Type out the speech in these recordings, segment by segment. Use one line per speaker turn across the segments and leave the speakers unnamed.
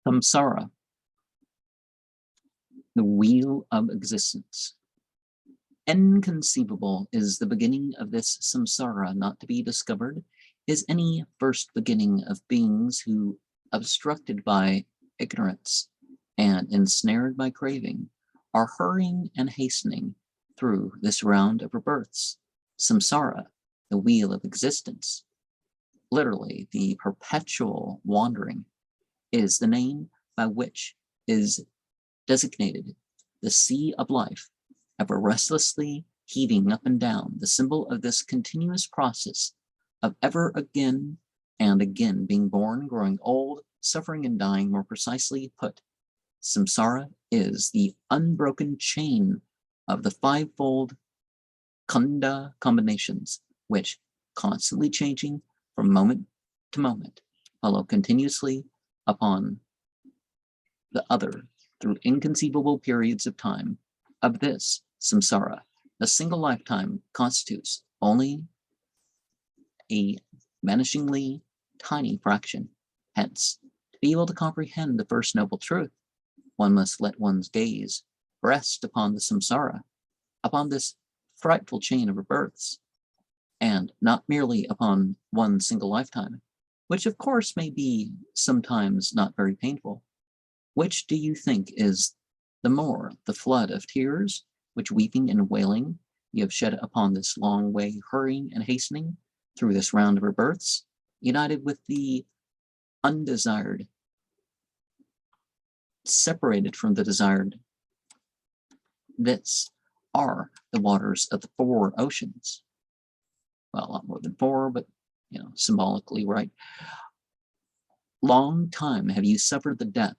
Samsara, the wheel of existence. Inconceivable is the beginning of this samsara, not to be discovered, is any first beginning of beings who, obstructed by ignorance and ensnared by craving, are hurrying and hastening through this round of rebirths. Samsara, the wheel of existence, literally the perpetual wandering, is the name by which is designated the sea of life, ever restlessly heaving up and down, the symbol of this continuous process of ever again and again being born, growing old, suffering and dying. More precisely put, samsara is the unbroken chain of the fivefold khandha combinations, which, constantly changing from moment to moment, follow continuously upon the other through inconceivable periods of time. Of this samsara, a single lifetime constitutes only a vanishingly tiny fraction. Hence, to be able to comprehend the first noble truth, one must let one's gaze rest upon the samsara, upon this frightful chain of rebirths, and not merely upon one single lifetime, which of course may be sometimes not very painful. Which do you think is the more, the flood of tears, which weeping and wailing you have shed upon this long way, hurrying and hastening through this round of rebirths, united with the undesired, separated from the desired? This are the waters of the four oceans. Well, a lot more than four, but symbolically, right? Long time have you suffered the death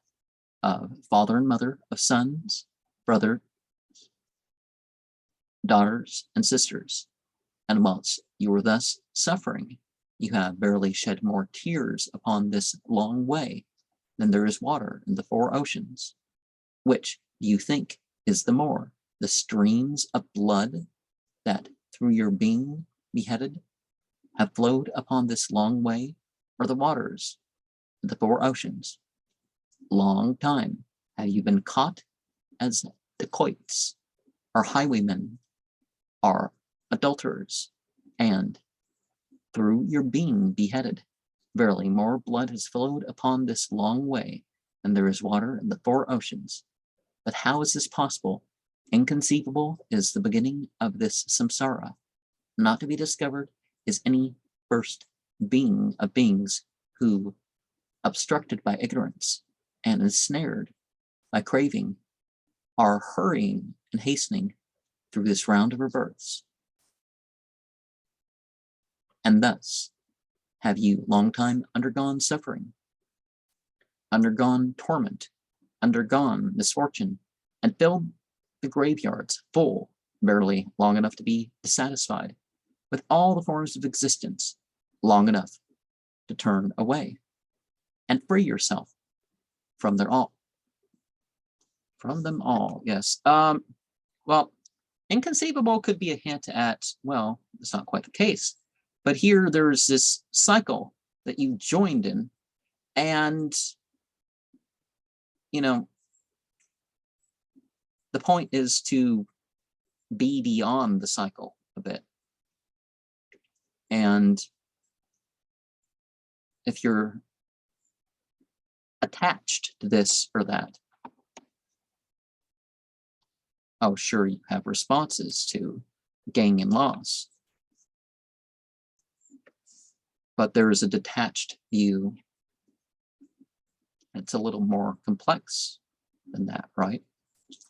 of father and mother, of sons, brothers, daughters, and sisters. And whilst you were thus suffering, you have barely shed more tears upon this long way than there is water in the four oceans. Which do you think is the more, the streams of blood that through your being beheaded have flowed upon this long way, or the waters of the four oceans? Long time have you been caught as dacoits, or highwaymen, or adulterers, and through your being beheaded, verily more blood has flowed upon this long way than there is water in the four oceans. But how is this possible? Inconceivable is the beginning of this samsara, not to be discovered is any first being of beings who, obstructed by ignorance and ensnared by craving, are hurrying and hastening through this round of rebirths. And thus have you long time undergone suffering, undergone torment, undergone misfortune, and filled the graveyards full, barely long enough to be dissatisfied with all the forms of existence, long enough to turn away and free yourself from them all. From them all, yes. Well, inconceivable could be a hint at, well, it's not quite the case. But here there's this cycle that you joined in, and, the point is to be beyond the cycle a bit. And if you're attached to this or that, oh, sure, you have responses to gain and loss. But there is a detached view. It's a little more complex than that, right?